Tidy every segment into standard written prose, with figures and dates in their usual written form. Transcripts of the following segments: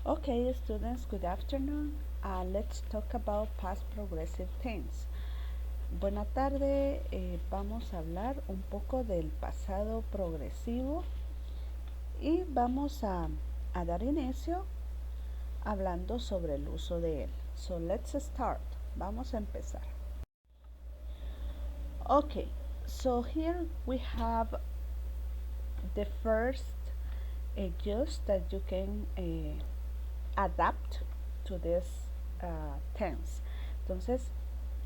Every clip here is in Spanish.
Okay, students, good afternoon. Let's talk about past progressive tense. Buena tarde, vamos a hablar un poco del pasado progresivo y vamos a dar inicio hablando sobre el uso de él. So let's start. Vamos a empezar. Okay, so here we have the first use that you can adapt to this tense. Entonces,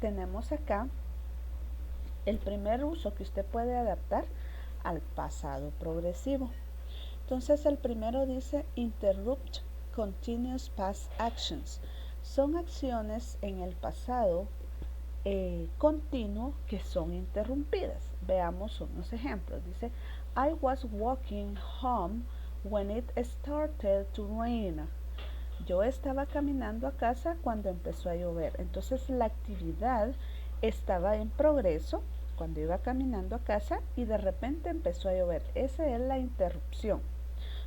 tenemos acá el primer uso que usted puede adaptar al pasado progresivo. Entonces, el primero dice interrupt continuous past actions. Son acciones en el pasado continuo que son interrumpidas. Veamos unos ejemplos. Dice, I was walking home when it started to rain. Yo estaba caminando a casa cuando empezó a llover. Entonces la actividad estaba en progreso cuando iba caminando a casa y de repente empezó a llover. Esa es la interrupción.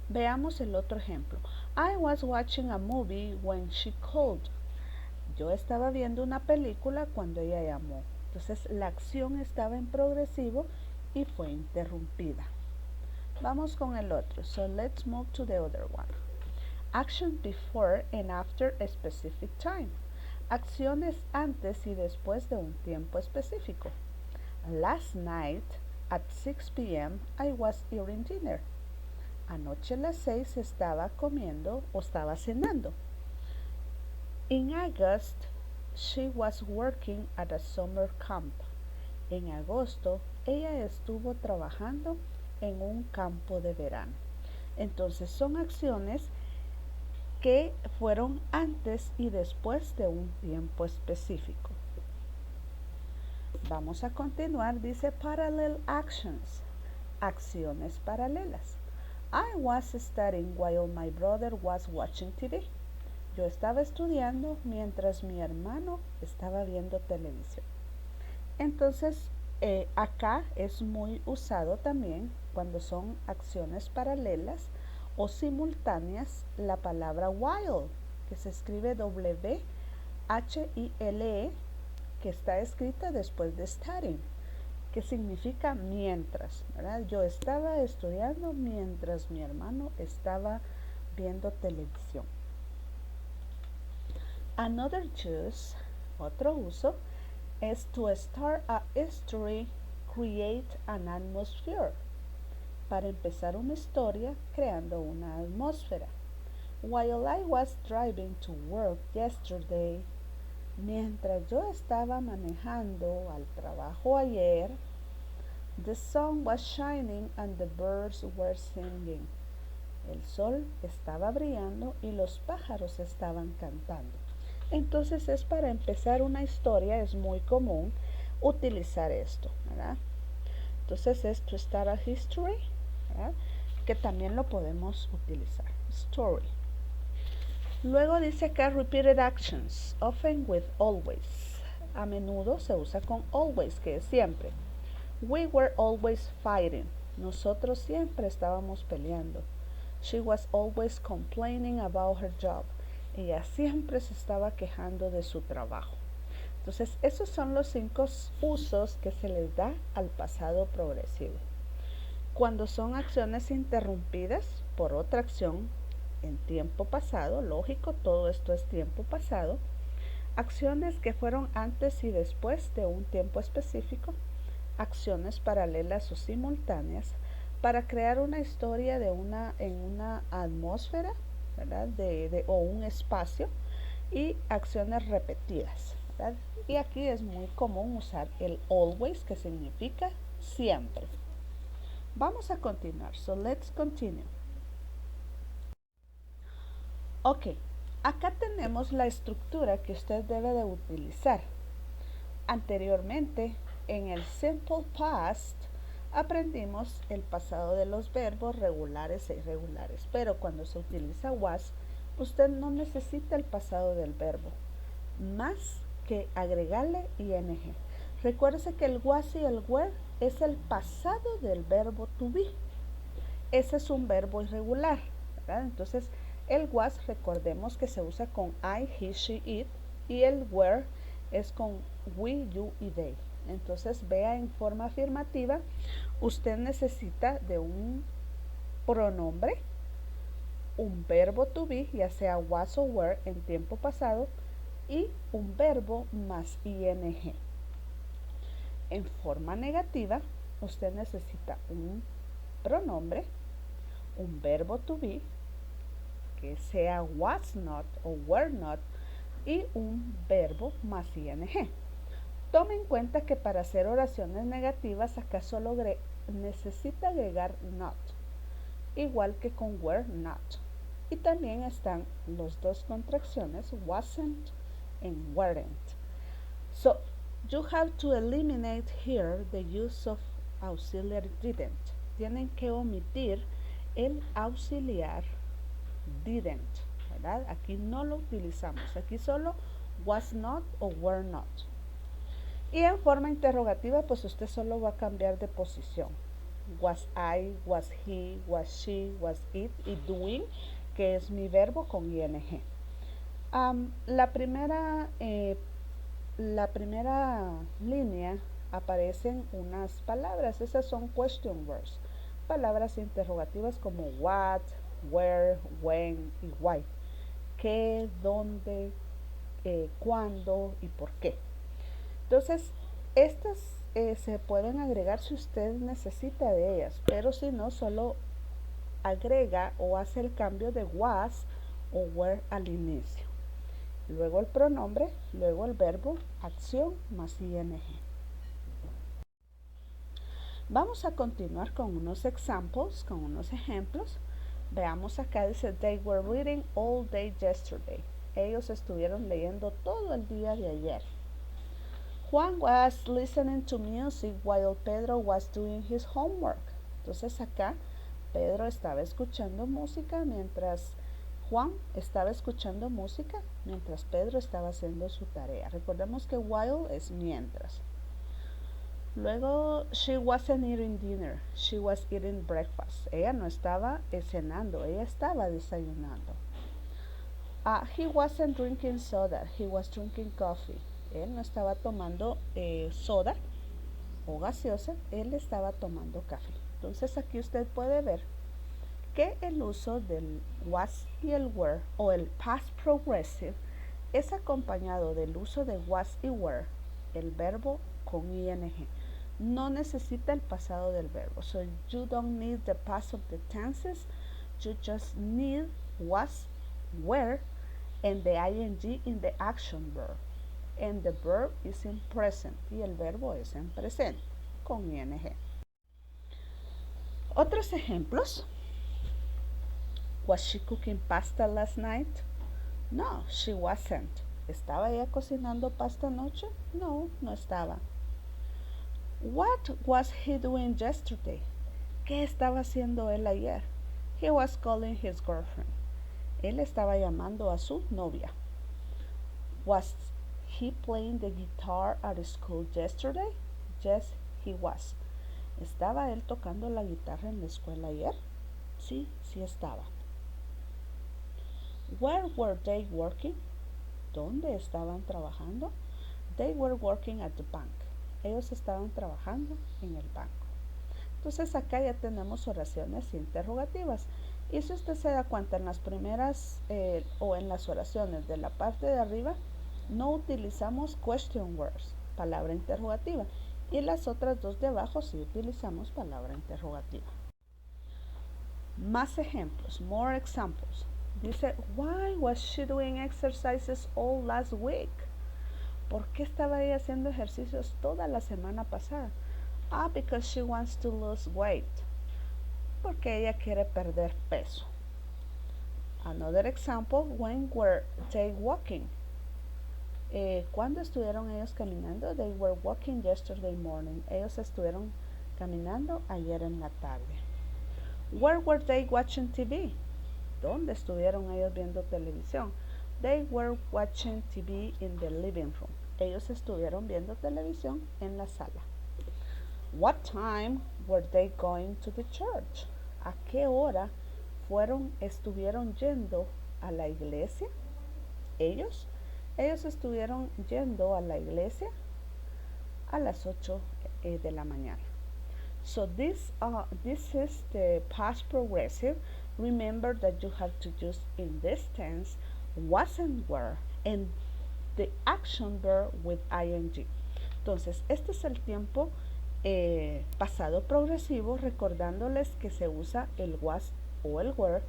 Veamos el otro ejemplo. I was watching a movie when she called. Yo estaba viendo una película cuando ella llamó. Entonces la acción estaba en progresivo y fue interrumpida. Vamos con el otro. So let's move to the other one. Action before and after a specific time. Acciones antes y después de un tiempo específico. Last night at 6 p.m. I was eating dinner. Anoche a las 6 estaba comiendo o estaba cenando. In August, she was working at a summer camp. En agosto, ella estuvo trabajando en un campo de verano. Entonces son acciones que fueron antes y después de un tiempo específico. Vamos a continuar, dice parallel actions, acciones paralelas. I was studying while my brother was watching TV. Yo estaba estudiando mientras mi hermano estaba viendo televisión. Entonces, acá es muy usado también cuando son acciones paralelas o simultáneas la palabra while, que se escribe W-H-I-L-E, que está escrita después de studying, que significa mientras, ¿verdad? Yo estaba estudiando mientras mi hermano estaba viendo televisión. Another use, otro uso, es to start a story, create an atmosphere. Para empezar una historia creando una atmósfera. While I was driving to work yesterday, mientras yo estaba manejando al trabajo ayer, the sun was shining and the birds were singing. El sol estaba brillando y los pájaros estaban cantando. Entonces es para empezar una historia, es muy común utilizar esto, ¿verdad? Entonces es to start a history, ¿verdad? Que también lo podemos utilizar. Story. Luego dice acá repeated actions, often with always. A menudo se usa con always, que es siempre. We were always fighting. Nosotros siempre estábamos peleando. She was always complaining about her job. Ella siempre se estaba quejando de su trabajo. Entonces, esos son los 5 usos que se les da al pasado progresivo. Cuando son acciones interrumpidas por otra acción en tiempo pasado, lógico, todo esto es tiempo pasado, acciones que fueron antes y después de un tiempo específico, acciones paralelas o simultáneas para crear una historia en una atmósfera, ¿verdad? O un espacio y acciones repetidas, ¿verdad? Y aquí es muy común usar el always, que significa siempre. Vamos a continuar, so let's continue. Ok, acá tenemos la estructura que usted debe de utilizar. Anteriormente, en el simple past, aprendimos el pasado de los verbos regulares e irregulares, pero cuando se utiliza was, usted no necesita el pasado del verbo, más que agregarle ing. Recuérdese que el was y el were es el pasado del verbo to be. Ese es un verbo irregular, ¿verdad? Entonces, El was, recordemos que se usa con I, he, she, it, y el were es con we, you y they. Entonces vea en forma afirmativa, usted necesita de un pronombre, un verbo to be, ya sea was o were en tiempo pasado, y un verbo más ing. En forma negativa, usted necesita un pronombre, un verbo to be, que sea was not o were not, y un verbo más ing. Tome en cuenta que para hacer oraciones negativas acá solo necesita agregar not, igual que con were not. Y también están las dos contracciones wasn't and weren't. So you have to eliminate here the use of auxiliary didn't. Tienen que omitir el auxiliar didn't, ¿verdad? Aquí no lo utilizamos, aquí solo was not o were not. Y en forma interrogativa, pues usted solo va a cambiar de posición. Was I, was he, was she, was it, y doing, que es mi verbo con ing. La primera línea aparecen unas palabras, esas son question words, palabras interrogativas como what, where, when y why. ¿Qué, dónde, cuándo y por qué? Entonces, estas se pueden agregar si usted necesita de ellas, pero si no, solo agrega o hace el cambio de was o were al inicio. Luego el pronombre, luego el verbo, acción más ing. Vamos a continuar con unos examples, con unos ejemplos. Veamos acá, dice, they were reading all day yesterday. Ellos estuvieron leyendo todo el día de ayer. Juan was listening to music while Pedro was doing his homework. Entonces acá Pedro estaba escuchando música mientras Juan estaba escuchando música mientras Pedro estaba haciendo su tarea. Recordemos que while es mientras. Luego, she wasn't eating dinner, she was eating breakfast. Ella no estaba cenando, ella estaba desayunando. He wasn't drinking soda, he was drinking coffee. Él no estaba tomando soda o gaseosa, él estaba tomando café. Entonces aquí usted puede ver que el uso del was y el were o el past progressive es acompañado del uso de was y were, el verbo con ing. No necesita el pasado del verbo. So you don't need the past of the tenses, you just need was, were, and the ing in the action verb. And the verb is in present y el verbo es en presente con ing. Otros ejemplos. Was she cooking pasta last night? No, she wasn't. ¿Estaba ella cocinando pasta anoche? No, no estaba. What was he doing yesterday? ¿Qué estaba haciendo él ayer? He was calling his girlfriend. Él estaba llamando a su novia. Was he playing the guitar at school yesterday? Yes, he was. ¿Estaba él tocando la guitarra en la escuela ayer? Sí, sí estaba. Where were they working? ¿Dónde estaban trabajando? They were working at the bank. Ellos estaban trabajando en el banco. Entonces acá ya tenemos oraciones interrogativas. Y si usted se da cuenta en las primeras o en las oraciones de la parte de arriba, no utilizamos question words, palabra interrogativa. Y las otras dos de abajo sí utilizamos palabra interrogativa. Más ejemplos, more examples. Dice, why was she doing exercises all last week? ¿Por qué estaba ella haciendo ejercicios toda la semana pasada? Because she wants to lose weight. Porque ella quiere perder peso. Another example, when were they walking? ¿Cuándo estuvieron ellos caminando? They were walking yesterday morning. Ellos estuvieron caminando ayer en la tarde. Where were they watching TV? ¿Dónde estuvieron ellos viendo televisión? They were watching TV in the living room. Ellos estuvieron viendo televisión en la sala. What time were they going to the church? ¿A qué hora estuvieron yendo a la iglesia. Ellos, ellos estuvieron yendo a la iglesia a las 8 de la mañana. So this is the past progressive. Remember that you have to use in this tense was and were and the action verb with ing. Entonces, este es el tiempo pasado progresivo, recordándoles que se usa el was o el were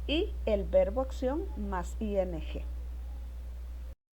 y el verbo acción más ing.